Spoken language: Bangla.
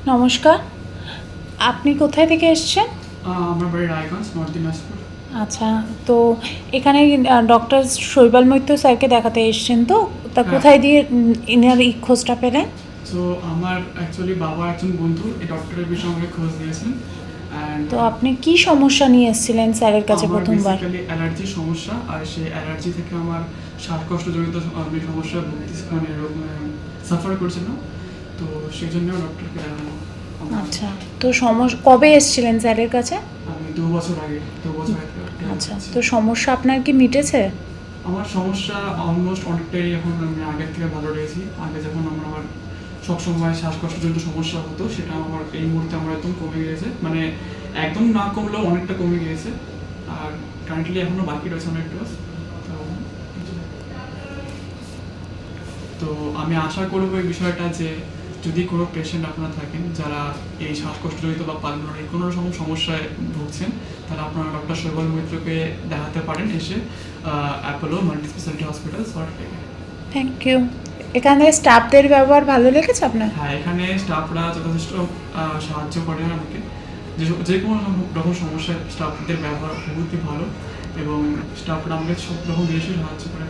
নমস্কার, আপনি কোথায় থেকে এসছেন? আমার বাড়ি রায়গঞ্জ, নর্থ দিনাজপুর। আচ্ছা, তো এখানে ডক্টর শৈবাল মৈত্র স্যারকে দেখাতে এসছেন তো? তা হ্যাঁ। কোথায় দিয়ে ইনার খোঁজটা পেলেন? তো আমার অ্যাকচুয়ালি বাবা একজন বন্ধু এই ডক্টরের বিষয়ে আমাকে খোঁজ দিয়েছেন। অ্যান্ড তো আপনি কি সমস্যা নিয়ে এসেছিলেন স্যারের কাছে আমার প্রথমবার? বেসিক্যালি অ্যালার্জির সমস্যা, আর সেই অ্যালার্জি থেকে আমার শ্বাসকষ্টজনিত আমি সমস্যা ভুগতেছি, মানে সাফার করছিলাম। তো সেই জন্য ডক্টরকে দেখানো। আচ্ছা, তো কবে এসেছিলেন স্যারের কাছে? আমি 2 বছর আগে, 2 বছর আগে আচ্ছা, তো সমস্যা আপনার কি মিটেছে? আমার সমস্যা অলমোস্ট অনেকটাই এখন আমি আগের থেকে ভালো রয়েছি। আগে যখন আমার সবসময় শ্বাসকষ্টজনিত সমস্যা হতো, সেটা আমার এই মুহূর্তে আমার একদম কমে গিয়েছে, মানে একদম না কমলেও অনেকটা কমে গিয়েছে। আর কারেন্টলি এখনও বাকি রয়েছে অনেক ডোজ। তো তো আমি আশা করবো এই বিষয়টা যে যদি কোনো পেশেন্ট আপনারা থাকেন যারা এই শ্বাসকষ্টজনিত বা পালমোনারি কোনো রকম সমস্যায় ভুগছেন, তাহলে আপনারা ডক্টর শৈবাল মৈত্রকে দেখাতে পারেন এসে অ্যাপোলো মাল্টি স্পেশালিটি হসপিটাল, সল্টলেকে। Thank you. এখানে স্টাফদের ব্যবহার ভালো লেগেছে আপনার? হ্যাঁ, এখানে স্টাফরা যথেষ্ট সাহায্য করে আমাকে। যে কোনো রকম সমস্যায় স্টাফদের ব্যবহার খুবই ভালো, এবং স্টাফরা আমাকে সব রকম জিনিসই সাহায্য করে।